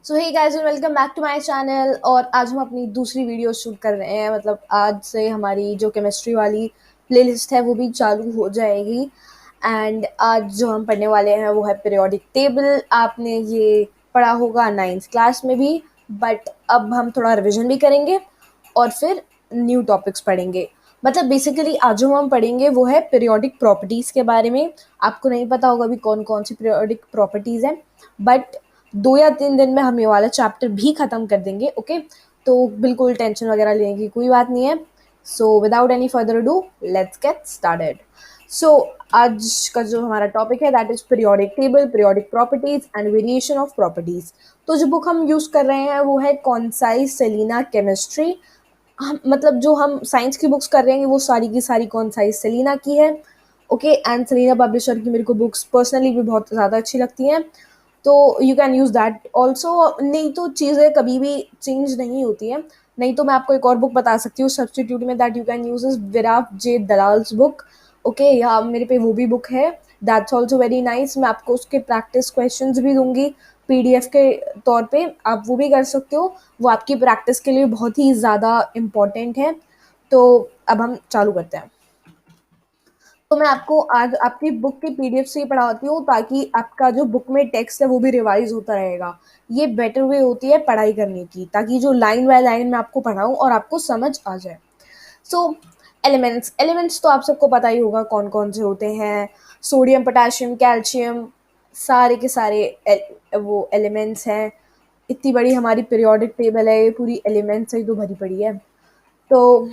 So hey guys and welcome back to my channel. और आज हम अपनी दूसरी वीडियो शूट कर रहे हैं। मतलब आज से हमारी जो केमिस्ट्री वाली प्लेलिस्ट है वो भी चालू हो जाएगी। एंड आज जो हम पढ़ने वाले हैं वो है पीरियोडिक टेबल। आपने ये पढ़ा होगा नाइन्थ क्लास में भी, बट अब हम थोड़ा रिविजन भी करेंगे और फिर न्यू टॉपिक्स पढ़ेंगे। मतलब बेसिकली आज जो हम पढ़ेंगे वो है पीरियोडिक प्रॉपर्टीज़ के बारे में। आपको नहीं पता होगा अभी कौन कौन सी पीरियोडिक प्रॉपर्टीज़ हैं, बट 2 या 3 दिन में हम ये वाला चैप्टर भी ख़त्म कर देंगे। ओके, तो बिल्कुल टेंशन वगैरह लेने की कोई बात नहीं है। So without any further do let's get started. So आज का जो हमारा टॉपिक है that is periodic table, periodic properties and variation of properties. तो जो बुक हम यूज़ कर रहे हैं वो है कॉन्साइज सेलिना केमिस्ट्री। मतलब जो हम साइंस की बुक्स कर रहे हैं वो सारी की सारी कॉन्साइज सेलिना की है। ओके, एंड सेलिना पब्लिशर की मेरे को बुक्स पर्सनली भी बहुत ज़्यादा अच्छी लगती हैं, तो you can use that also. नहीं तो चीज़ें कभी भी चेंज नहीं होती हैं। नहीं तो मैं आपको एक और बुक बता सकती हूँ सब्सटीट्यूट में, that you can use is Virat J Dalal's book. Okay, यहाँ मेरे पे वो भी बुक है, दैट्स ऑल्सो वेरी नाइस। मैं आपको उसके प्रैक्टिस क्वेश्चंस भी दूंगी पीडीएफ के तौर पे, आप वो भी कर सकते हो। वो आपकी प्रैक्टिस के लिए बहुत ही ज़्यादा इम्पॉर्टेंट है। तो अब हम चालू करते हैं। तो मैं आपको आज आपकी बुक की पीडीएफ से ही पढ़ाती हूँ ताकि आपका जो बुक में टेक्स्ट है वो भी रिवाइज होता रहेगा। ये बेटर वे होती है पढ़ाई करने की, ताकि जो लाइन बाय लाइन मैं आपको पढ़ाऊँ और आपको समझ आ जाए। सो एलिमेंट्स एलिमेंट्स तो आप सबको पता ही होगा कौन कौन से होते हैं। सोडियम, पोटाशियम, कैल्शियम, सारे के सारे वो एलिमेंट्स हैं। इतनी बड़ी हमारी पीरियोडिक टेबल है, ये पूरी एलिमेंट्स से ही तो भरी पड़ी है। तो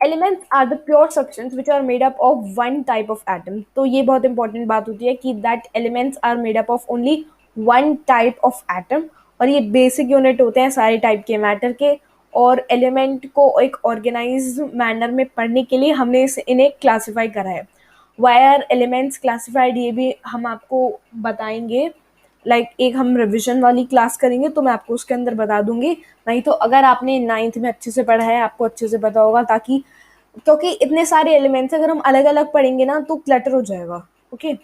elements are the pure substance which are made up of one type of atom. तो ये बहुत इंपॉर्टेंट बात होती है कि that elements are made up of only one type of atom. और ये बेसिक यूनिट होते हैं सारे टाइप के मैटर के। और एलिमेंट को एक ऑर्गेनाइज मैनर में पढ़ने के लिए हमने इन्हें क्लासीफाई करा है। वाई आर एलिमेंट्स क्लासिफाइड ये भी हम आपको बताएंगे। एक हम रिविजन वाली क्लास करेंगे तो मैं आपको उसके अंदर बता दूंगी। नहीं तो अगर आपने नाइन्थ में अच्छे से पढ़ा है आपको अच्छे से पता होगा, ताकि क्योंकि इतने सारे एलिमेंट्स अगर हम अलग अलग पढ़ेंगे ना तो क्लटर हो जाएगा। ओके,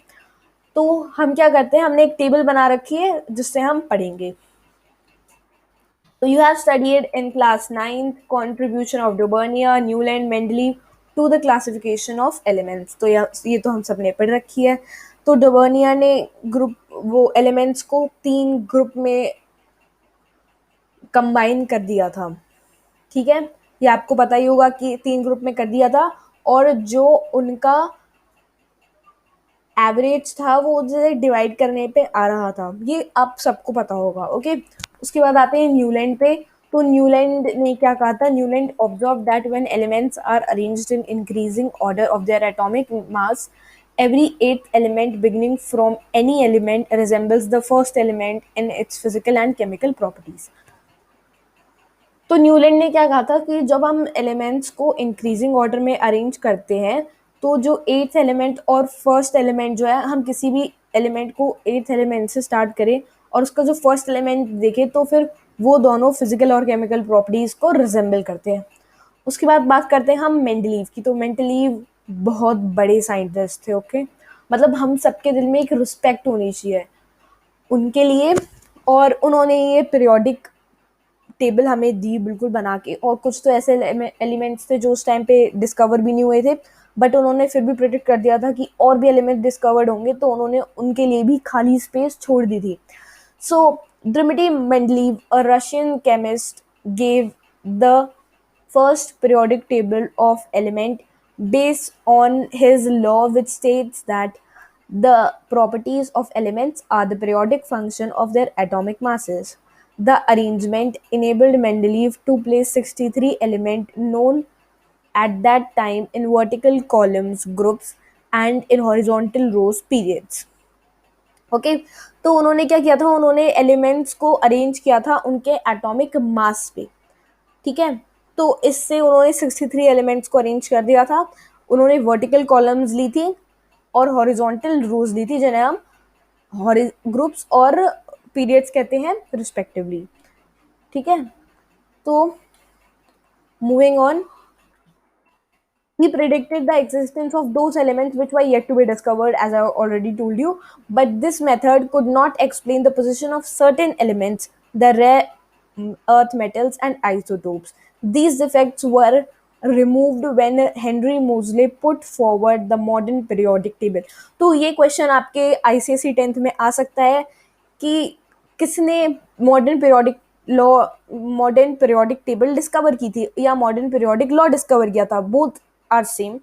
तो हम क्या करते हैं, हमने एक टेबल बना रखी है जिससे हम पढ़ेंगे। तो you have studied in class 9 contribution of Dobereiner, Newlands, Mendeleev to the classification of elements. तो ये तो हम सब ने पढ़ रखी है। तो डोबर्निया ने ग्रुप वो एलिमेंट्स को 3 ग्रुप में कंबाइन कर दिया था। ठीक है, ये आपको पता ही होगा कि 3 ग्रुप में कर दिया था। और जो उनका एवरेज था वो जैसे डिवाइड करने पे आ रहा था, ये आप सबको पता होगा। ओके, उसके बाद आते हैं न्यूलैंड पे। तो न्यूलैंड ने क्या कहा था, Newland observe that when elements are arranged in increasing order of their atomic mass, every eighth element beginning from any element resembles the first element in its physical and chemical properties। तो Newland ने क्या कहा था कि जब हम elements को increasing order में अरेंज करते हैं तो जो एट्थ एलिमेंट और फर्स्ट एलिमेंट जो है, हम किसी भी एलिमेंट को एट्थ एलिमेंट से स्टार्ट करें और उसका जो फर्स्ट एलिमेंट देखें तो फिर वो दोनों फिजिकल और केमिकल प्रॉपर्टीज़ को रिजेंबल करते हैं। उसके बाद बात करते हैं हम मेंडलीव की। तो मेंडलीव बहुत बड़े साइंटिस्ट थे। ओके, मतलब हम सबके दिल में एक रिस्पेक्ट होनी चाहिए उनके लिए। और उन्होंने ये पीरियोडिक टेबल हमें दी बिल्कुल बना के। और कुछ तो ऐसे एलिमेंट्स थे जो उस टाइम पे डिस्कवर भी नहीं हुए थे, बट उन्होंने फिर भी प्रेडिक्ट कर दिया था कि और भी एलिमेंट डिस्कवर्ड होंगे, तो उन्होंने उनके लिए भी खाली स्पेस छोड़ दी थी। सो Dmitry Mendeleev, a Russian chemist, gave the first periodic table of element based on his law, which states that the properties of elements are the periodic function of their atomic masses. The arrangement enabled Mendeleev to place 63 elements known at that time in vertical columns, groups, and in horizontal rows periods। Okay, तो उन्होंने क्या किया था, उन्होंने elements को arrange किया था उनके एटॉमिक मास पे। ठीक है, तो इससे उन्होंने 63 एलिमेंट्स को अरेंज कर दिया था। उन्होंने वर्टिकल कॉलम्स ली थी और हॉरिजॉन्टल रोज ली थी, जिन्हें हम ग्रुप्स और पीरियड्स कहते हैं रिस्पेक्टिवली। ठीक है, तो moving on, he predicted the existence of those elements which were yet to be discovered, as I already told you. But this method could not explain the position of certain elements the rare earth metals and isotopes. These defects were removed when Henry Moseley put forward the modern periodic table. तो ये question आपके ICSE 10th में आ सकता है कि किसने law modern periodic table discover की थी या मॉडर्न पीरियोडिक लॉ डिस्कवर किया था. Both are same.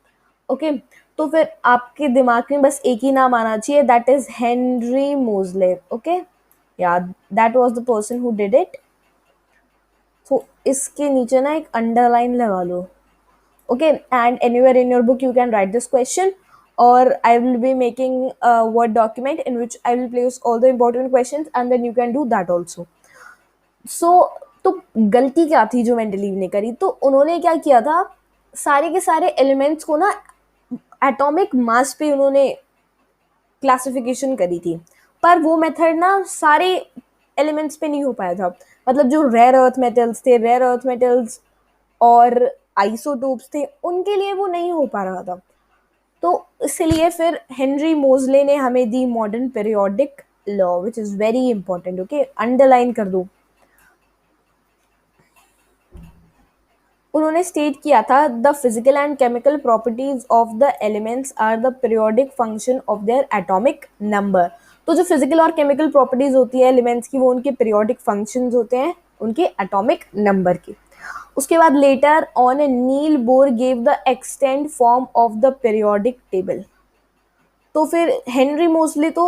ओके, तो फिर आपके दिमाग में बस एक ही नाम आना चाहिए, that is Henry Moseley. Okay, या that was the person who did it. तो इसके नीचे ना एक अंडरलाइन लगा लो. Okay, and anywhere in your book you can write this question, or I will be making a Word document in which I will place all the important questions and then you can do that also. So, तो गलती क्या थी जो Mendeleev ने करी? तो उन्होंने क्या किया था, सारे के सारे एलिमेंट्स को ना एटॉमिक मास पे उन्होंने क्लासिफिकेशन करी थी, पर वो मेथड ना सारे एलिमेंट्स पे नहीं हो पाया था. मतलब जो रेयर अर्थ मेटल्स और आइसोटोप्स थे, उनके लिए वो नहीं हो पा रहा था. तो इसलिए फिर हेनरी मोजले ने हमें दी modern periodic law, which is very important. Okay, underline कर दो. उन्होंने स्टेट किया था the physical and chemical properties of the elements are the periodic function of their atomic number. तो जो फिजिकल और केमिकल प्रॉपर्टीज होती है एलिमेंट्स की, वो उनके पीरियोडिक फंक्शंस होते हैं उनके एटॉमिक नंबर की. उसके बाद later on Niels Bohr gave the extend form of the periodic table. तो फिर हेनरी मोस्ले तो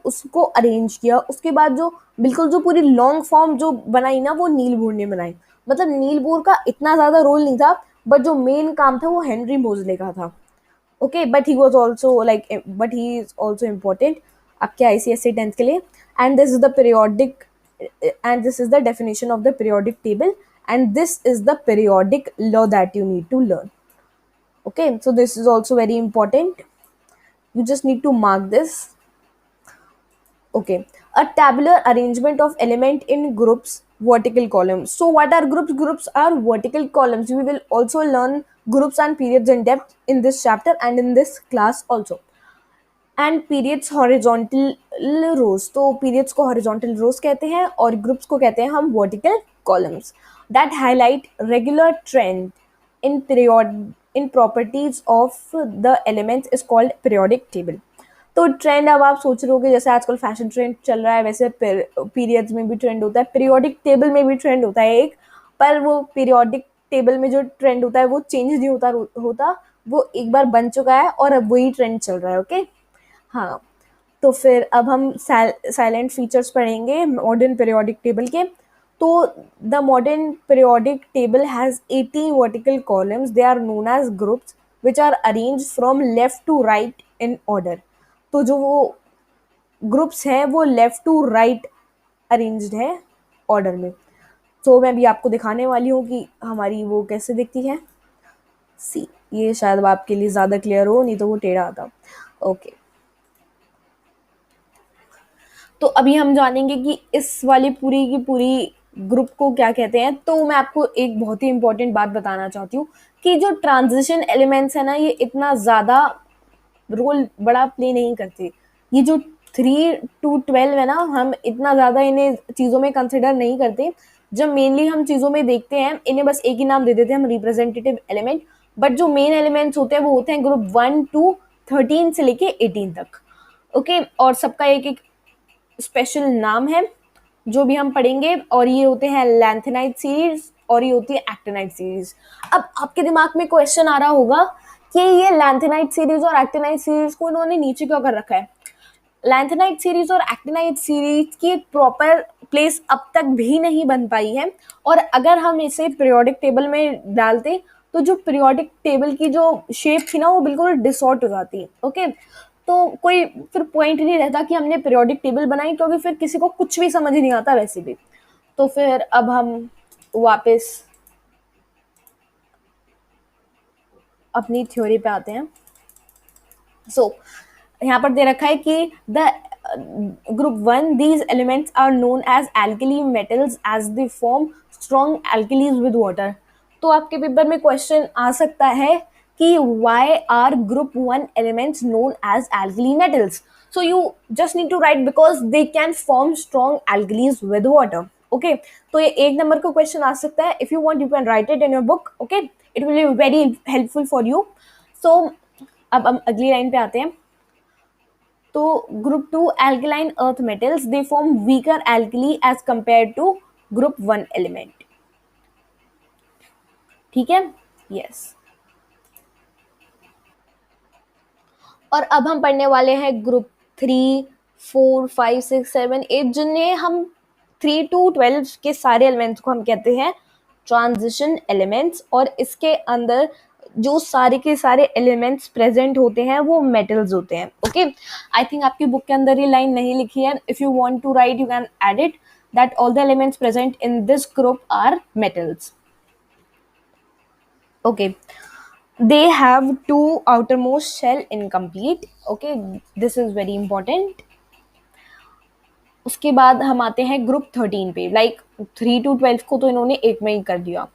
उसको अरेंज किया. उसके बाद जो बिल्कुल जो पूरी लॉन्ग फॉर्म जो बनाई ना, वो नील बोर ने बनाई. मतलब नील बोर का इतना ज़्यादा रोल नहीं था, बट जो मेन काम था वो हेनरी मोस्ले का था. Okay, but he is also important आपके ICSE 10th के लिए. And this is the periodic and this is the definition of the periodic table, and this is the periodic law that you need to learn. Okay, so this is also very important. You just need to mark this. Okay, a tabular arrangement of element in groups, vertical columns. So what are groups? Groups are vertical columns. We will also learn groups and periods in depth in this chapter and in this class also. And periods horizontal rows. तो periods को horizontal रोज कहते हैं और groups को कहते हैं हम vertical columns. That highlight regular trend in properties of the elements is called periodic table. तो ट्रेंड, अब आप सोच रहे हो कि जैसे आजकल फैशन ट्रेंड चल रहा है, वैसे पीरियड्स में भी ट्रेंड होता है, पीरियोडिक टेबल में भी ट्रेंड होता है एक. पर वो पीरियोडिक टेबल में जो ट्रेंड होता है वो चेंज नहीं होता. वो एक बार बन चुका है और अब वही ट्रेंड चल रहा है. ओके, हाँ. तो फिर अब हम साइलेंट फीचर्स पढ़ेंगे मॉडर्न पीरियोडिक टेबल के. तो the modern periodic table has 18 vertical columns. They are known as groups which are arrange from left to right in order. तो जो वो ग्रुप्स हैं वो लेफ्ट टू राइट अरेंज्ड है order में. तो मैं भी आपको दिखाने वाली हूँ कि हमारी वो कैसे दिखती है. सी, ये शायद आपके लिए ज़्यादा क्लियर हो, नहीं तो वो टेढ़ा आता. ओके, तो अभी हम जानेंगे कि इस वाली पूरी की पूरी ग्रुप को क्या कहते हैं. तो मैं आपको एक बहुत ही इंपॉर्टेंट बात बताना चाहती हूँ कि जो ट्रांजिशन एलिमेंट्स है ना, ये इतना ज़्यादा रोल बड़ा प्ले नहीं करते. ये जो 3 to 12 है ना, हम इतना ज़्यादा इन्हें चीज़ों में कंसिडर नहीं करते. जब मेनली हम चीज़ों में देखते हैं, इन्हें बस एक ही नाम दे देते हैं हम, रिप्रेजेंटेटिव एलिमेंट. बट जो मेन एलिमेंट्स होते हैं वो होते हैं ग्रुप 1 to 13 से लेके 18 तक. ओके, और सबका एक एक स्पेशल नाम है जो भी हम पढ़ेंगे. और ये होते हैं लैंथेनाइट सीरीज और ये होती है एक्टिनाइट सीरीज. अब आपके दिमाग में क्वेश्चन आ रहा होगा कि ये लैंथेनाइट सीरीज और एक्टिनाइट सीरीज को इन्होंने नीचे क्यों कर रखा है. लैंथेनाइट सीरीज और एक्टिनाइट सीरीज की एक प्रॉपर प्लेस अब तक भी नहीं बन पाई है. और अगर हम इसे पीरियोडिक टेबल में डालते तो जो पीरियोडिक टेबल की जो शेप थी ना, वो बिल्कुल डिसऑर्ट हो जाती. ओके, तो कोई फिर पॉइंट नहीं रहता कि हमने पीरियोडिक टेबल बनाई, क्योंकि फिर किसी को कुछ भी समझ नहीं आता वैसे भी. तो फिर अब हम वापस अपनी थ्योरी पे आते हैं. सो यहाँ पर दे रखा है कि the group 1, these elements are known as alkali metals as they form strong alkalies with water. तो आपके पेपर में क्वेश्चन आ सकता है कि why are group 1 elements known as alkali metals. So you just need to write because they can form strong alkalis with water. Okay, तो ये एक number का क्वेश्चन आ सकता है. If you want you can write it in your book. Okay, it will be very helpful for you. So अब हम अगली line पे आते हैं. तो group 2 alkaline earth metals they form weaker alkali as compared to group 1 element. ठीक है, yes. और अब हम पढ़ने वाले हैं ग्रुप 3, 4, 5, 6, 7, 8 जिन्हें हम 3 to 12 के सारे एलिमेंट्स को हम कहते हैं ट्रांजिशन एलिमेंट्स. और इसके अंदर जो सारे के सारे एलिमेंट्स प्रेजेंट होते हैं वो मेटल्स होते हैं. ओके, आई थिंक आपकी बुक के अंदर ये लाइन नहीं लिखी है. If you want to write you can add it that all the elements present in this group are metals. Okay, they have two outermost shell incomplete. Okay, this is very important. उसके बाद हम आते हैं group 13 पे. Like 3 to 12 को तो इन्होंने एक में ही कर दिया.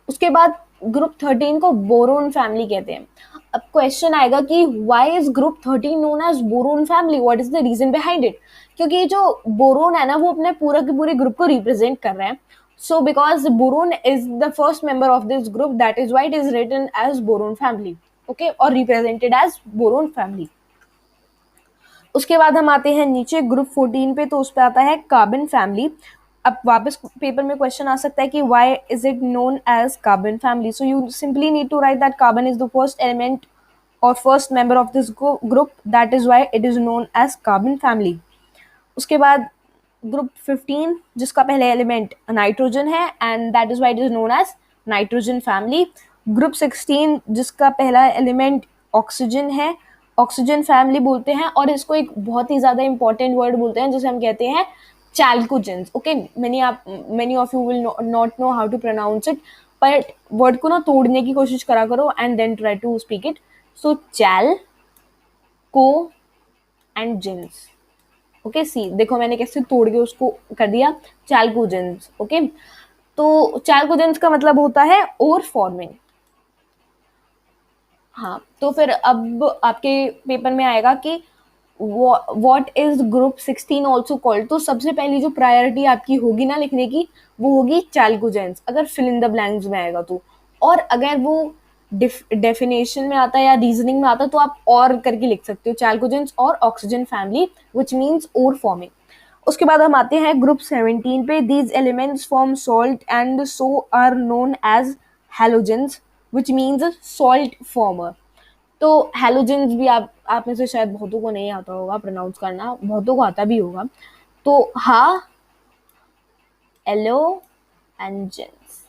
उसके बाद ग्रुप 13 को बोरोन फैमिली कहते हैं. अब क्वेश्चन आएगा कि why is group 13 known as boron family, what is the reason behind it. क्योंकि जो बोरोन है ना वो अपने पूरे के पूरे ग्रुप को रिप्रेजेंट कर रहे हैं. So because boron is the first member of this group, that is why it is written as boron family. Okay, or represented as boron family. उसके बाद हम आते हैं नीचे ग्रुप 14 पे. तो उस पे आता है कार्बन फैमिली. अब वापस पेपर में क्वेश्चन आ सकता है कि why is it known as carbon family. So you simply need to write that carbon is the first element or first member of this group, that is why it is known as carbon family. उसके बाद group 15 जिसका पहला element nitrogen है and that is why it is known as nitrogen family. Group 16 जिसका पहला element oxygen है, oxygen family बोलते हैं. और इसको एक बहुत ही ज़्यादा इंपॉर्टेंट वर्ड बोलते हैं जिसे हम कहते हैं chalcogens. Okay, many of you will not know how to pronounce it, but word को ना तोड़ने की कोशिश करा करो and then try to speak it. So chal को एंड जेंस. ओके, सी देखो मैंने कैसे तोड़ के उसको कर दिया चैल्कोजेंस. ओके, तो चैल्कोजेंस का मतलब होता है ओर फॉर्मिंग. हाँ, तो फिर अब आपके पेपर में आएगा कि what is group 16 also called. तो सबसे पहली जो प्रायोरिटी आपकी होगी ना लिखने की वो होगी चैल्कोजेंस, अगर फिल इन द ब्लैंक्स में आएगा तो. और अगर वो डेफिनेशन में आता है या रीजनिंग में आता है तो आप और करके लिख सकते हो चैल्कोजेंस और oxygen family which means ore forming. उसके बाद हम आते हैं ग्रुप 17 पे. These elements form salt and so are known as halogens which means salt former. तो हैलोजेंस भी आप में से शायद बहुतों को नहीं आता होगा प्रोनाउंस करना, बहुतों को आता भी होगा. तो halo and gens,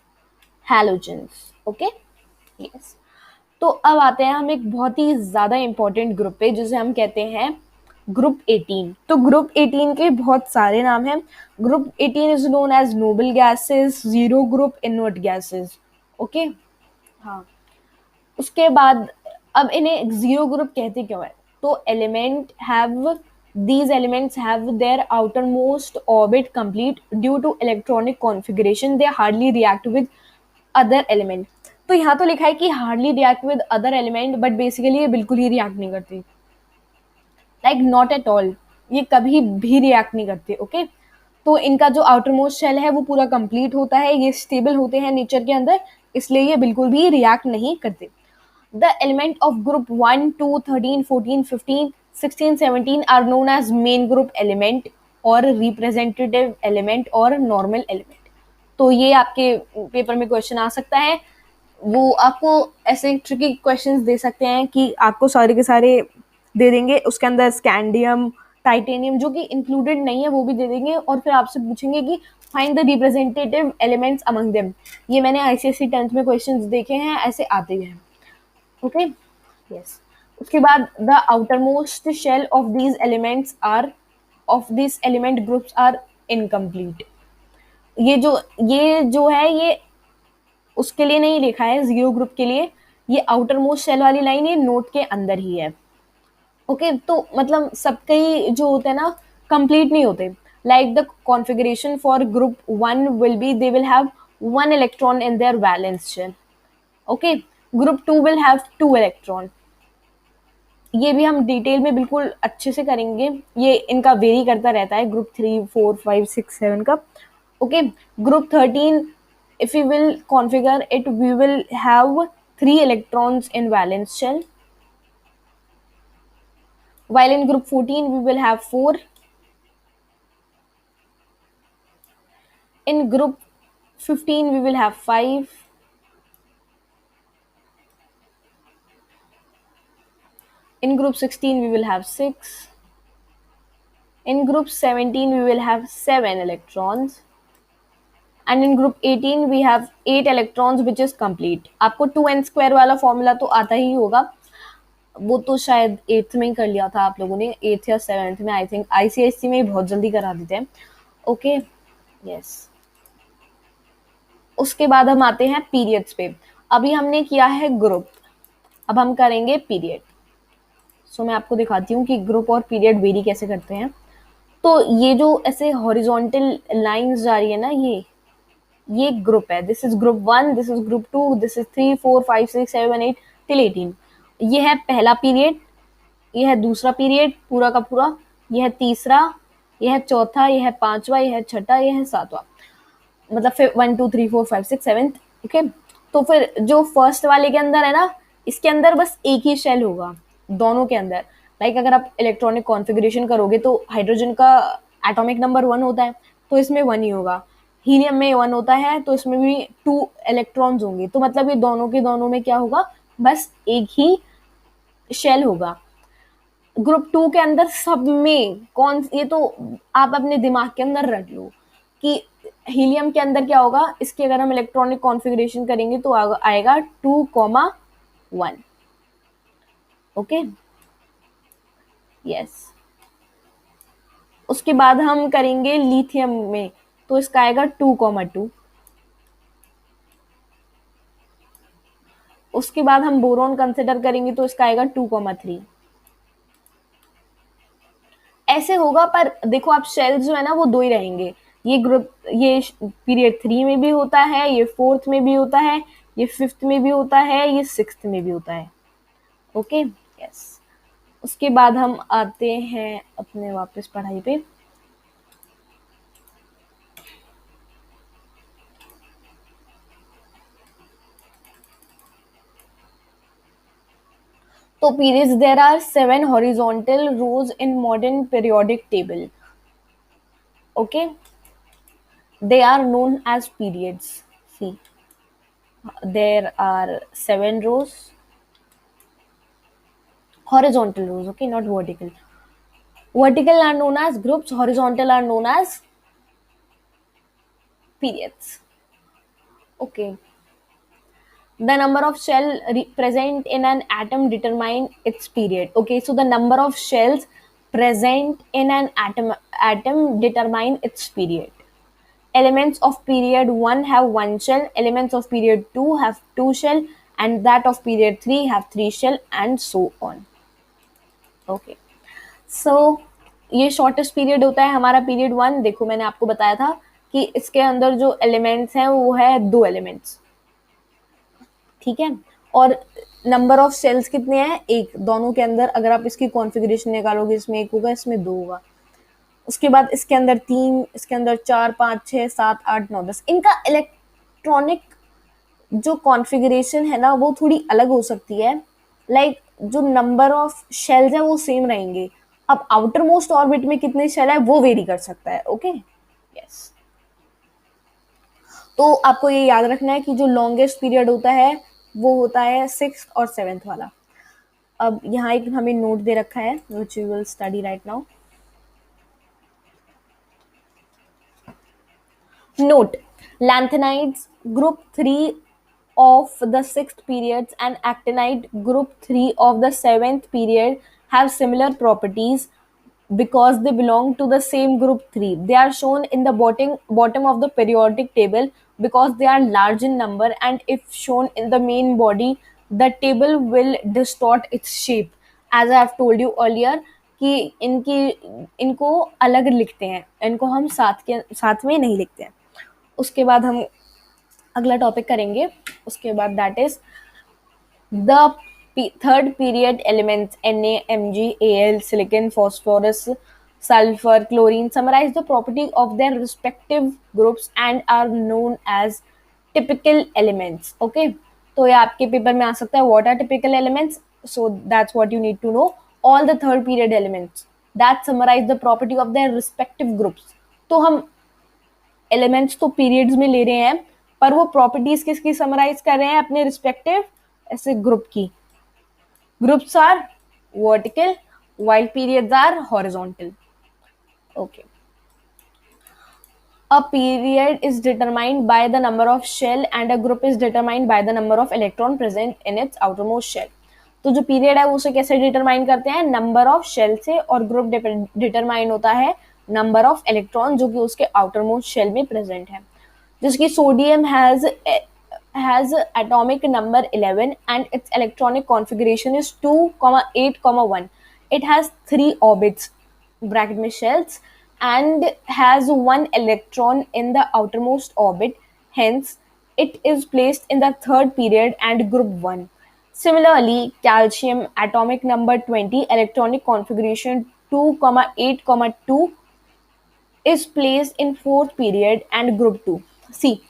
halogens. Okay, yes. तो अब आते हैं हम एक बहुत ही ज़्यादा इंपॉर्टेंट ग्रुप पे जिसे हम कहते हैं ग्रुप 18. तो ग्रुप 18 के बहुत सारे नाम हैं. Group 18 is known as noble gases, zero group, inert gases. Okay, हाँ. उसके बाद अब इन्हें जीरो ग्रुप कहते क्यों है. तो element have these elements have their outermost orbit complete due to electronic configuration. They hardly react with other element. तो यहाँ तो लिखा है कि hardly react with other element, but basically ये बिल्कुल ही रिएक्ट नहीं करती. लाइक नॉट एट ऑल, ये कभी भी रिएक्ट नहीं करते. ओके, तो इनका जो आउटर मोस्ट शेल है वो पूरा कंप्लीट होता है, ये स्टेबल होते हैं नेचर के अंदर, इसलिए ये बिल्कुल भी रिएक्ट नहीं करते. The element of group 1, 2, 13, 14, 15, 16, 17 are known as main group element और रिप्रेजेंटेटिव एलिमेंट और नॉर्मल एलिमेंट. तो ये आपके पेपर में क्वेश्चन आ सकता है. वो आपको ऐसे ट्रिकी क्वेश्चंस दे सकते हैं कि आपको सारे के सारे दे देंगे, उसके अंदर स्कैंडियम, टाइटेनियम जो कि इंक्लूडेड नहीं है वो भी दे देंगे, और फिर आपसे पूछेंगे कि find the representative elements among them. ये मैंने आईसीएसई 10th में क्वेश्चंस देखे हैं, ऐसे आते हैं. Okay, yes. उसके बाद the outer most shell of these elements are of this element groups are incomplete. ये जो है ये उसके लिए नहीं लिखा है, जीरो ग्रुप के लिए. ये आउटर मोस्ट शेल वाली लाइन ये नोट के अंदर ही है. ओके, तो मतलब सबके ही जो होते हैं ना कंप्लीट नहीं होते. Like the configuration for group 1 will be they will have 1 electron in their valence shell. Okay, group 2 will have 2 electron. ये भी हम डिटेल में बिल्कुल अच्छे से करेंगे, ये इनका वेरी करता रहता है ग्रुप 3, 4, 5, 6, 7 का। Okay, group 13 if we will configure it, we will have 3 electrons in valence shell, while in group 14 we will have 4. In group 15 we will have 5. In group 16 we will have 6. In group 17 we will have 7 electrons, and in group 18 we have 8 electrons which is complete. आपको 2n square वाला formula तो आता ही होगा, वो तो शायद 8th में ही कर लिया था आप लोगों ने, 8th या 7th में, आई थिंक आईसीएससी में ही बहुत जल्दी करा देते हैं। Okay, yes. उसके बाद हम आते हैं पीरियड्स पे। अभी हमने किया है ग्रुप, अब हम करेंगे पीरियड। सो मैं आपको दिखाती हूँ कि ग्रुप और पीरियड वेरी कैसे करते हैं। तो ये जो ऐसे हॉरिजॉन्टल लाइंस जा रही है ना, ये ग्रुप है। This is group 1, this is group 2, this is 3, 4, 5, 6, 7, 8 till 18। ये है पहला पीरियड, ये है दूसरा पीरियड पूरा का पूरा, ये है तीसरा, ये है चौथा, ये है पांचवा, ये है छठा, ये है सातवां। मतलब फिर 1, 2, 3, 4, 5, 6, 7। ओके, तो फिर जो फर्स्ट वाले के अंदर है ना, इसके अंदर बस एक ही शेल होगा दोनों के अंदर। लाइक अगर आप इलेक्ट्रॉनिक कॉन्फ़िगरेशन करोगे तो हाइड्रोजन का एटॉमिक नंबर 1 होता है, तो इसमें 1 ही होगा। हीलियम में 1 होता है, तो इसमें भी 2 इलेक्ट्रॉन्स होंगे। तो मतलब ये दोनों के दोनों में क्या होगा, बस एक ही शेल होगा। ग्रुप 2 के अंदर सब में कौन, ये तो आप अपने दिमाग के अंदर रख लो कि हीलियम के अंदर क्या होगा। इसकी अगर हम इलेक्ट्रॉनिक कॉन्फ़िगरेशन करेंगे तो आएगा 2,1। Okay, yes. उसके बाद हम करेंगे लिथियम में, तो इसका आएगा 2,2। उसके बाद हम बोरॉन कंसिडर करेंगे तो इसका आएगा 2,3। ऐसे होगा, पर देखो आप शेल्स जो है ना वो 2 ही रहेंगे। ये ग्रुप, ये पीरियड 3 में भी होता है, ये 4th में भी होता है, ये 5th में भी होता है, ये 6th में भी होता है। Okay, yes. उसके बाद हम आते हैं अपने वापस पढ़ाई पे। तो periods, there are 7 horizontal rows in modern periodic table. Okay, they are known as periods. See, there are 7 rows, horizontal rows, okay, not vertical. Vertical are known as groups, horizontal are known as periods. Okay, the number of shell present in an atom determine its period. Okay, so the number of shells present in an atom determine its period. Elements of period 1 have 1 shell, elements of period 2 have 2 shell, and that of period 3 have 3 shell, and so on. Okay, so ये shortest period होता है हमारा period 1। देखो मैंने आपको बताया था कि इसके अंदर जो एलिमेंट्स हैं वो है 2 एलिमेंट्स, ठीक है। और नंबर ऑफ सेल्स कितने हैं, एक, दोनों के अंदर। अगर आप इसकी कॉन्फ़िगरेशन निकालोगे, इसमें 1 होगा, इसमें 2 होगा। उसके बाद इसके अंदर 3, इसके अंदर 4, 5, 6, 7, 8, 9, 10। इनका इलेक्ट्रॉनिक जो कॉन्फ़िगरेशन है ना वो थोड़ी अलग हो सकती है। लाइक जो नंबर ऑफ शेल्स है वो सेम रहेंगे। अब आउटर मोस्ट ऑर्बिट में कितने शेल है वो वेरी कर सकता है। Okay, yes. तो आपको ये याद रखना है कि जो लॉन्गेस्ट पीरियड होता है वो होता है 6th और 7th वाला। अब यहाँ एक हमें नोट दे रखा है which you will study right now. Note, lanthanides group 3 of the 6th periods and actinide group 3 of the 7th period have similar properties because they belong to the same group 3. They are shown in the bottom of the periodic table because they are large in number, and if shown in the main body, the table will distort its shape. As I have told you earlier कि इनको अलग लिखते हैं, इनको हम साथ में नहीं लिखते हैं। उसके बाद हम अगला टॉपिक करेंगे, उसके बाद that is The third period elements Na, Mg, Al, silicon, phosphorus, sulfur, chlorine summarize the property of their respective groups and are known as typical elements. Okay, तो ये आपके पेपर में आ सकता है. What are typical elements? So that's what you need to know. All the third period elements that summarize the property of their respective groups. तो हम elements तो periods में ले रहे हैं, पर वो प्रॉपर्टीज किसकी समराइज कर रहे हैं? अपने रिस्पेक्टिव ऐसे ग्रुप की. Groups are vertical while periods are horizontal. Okay. A period is determined by the number of shell and a group is determined by the number of electron present in its outermost shell. तो जो period है वो उसे कैसे determine करते हैं? Number of shell से, और ग्रुप डिटरमाइन होता है नंबर ऑफ इलेक्ट्रॉन जो कि उसके आउटर मोस्ट शेल में प्रेजेंट है. जिसकी sodium has atomic number 11 and its electronic configuration is 2,8,1. It has 3 orbits bracket में shells and has 1 electron in the outermost orbit. Hence, it is placed in the third period and group 1. Similarly, calcium atomic number 20, electronic configuration 2,8,2 is placed in fourth period and group 2. See,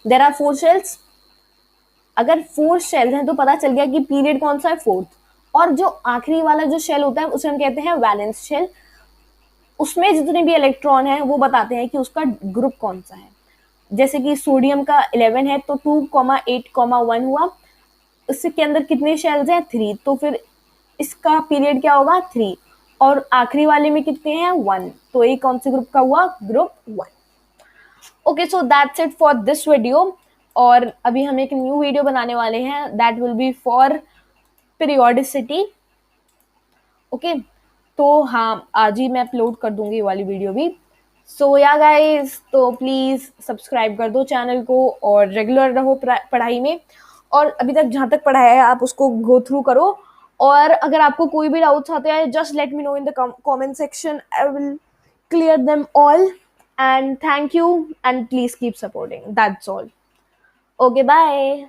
there are 4 shells. अगर 4 shells हैं तो पता चल गया कि period कौन सा है? फोर्थ. और जो आखिरी वाला जो शेल होता है उसे हम कहते हैं वैलेंस शेल. उसमें जितने भी इलेक्ट्रॉन हैं वो बताते हैं कि उसका ग्रुप कौन सा है. जैसे कि सोडियम का 11 है तो 2,8,1 हुआ. इसके अंदर कितने शेल्स हैं? 3. तो फिर इसका पीरियड क्या होगा? 3. और आखिरी वाले में कितने हैं? 1. तो ये कौन से ग्रुप का हुआ? Group 1. Okay, so that's it for this video. और अभी हम एक न्यू वीडियो बनाने वाले हैं that will be for periodicity. Okay, तो हाँ आज ही मैं अपलोड कर दूंगी ये वाली वीडियो भी. सो या गाइस, तो प्लीज़ सब्सक्राइब कर दो चैनल को और रेगुलर रहो पढ़ाई में. और अभी तक जहाँ तक पढ़ाया है आप उसको गो थ्रू करो. और अगर आपको कोई भी डाउट्स आते हैं just let me know in the comment section. I will clear them all. And thank you and please keep supporting. That's all. Okay, bye.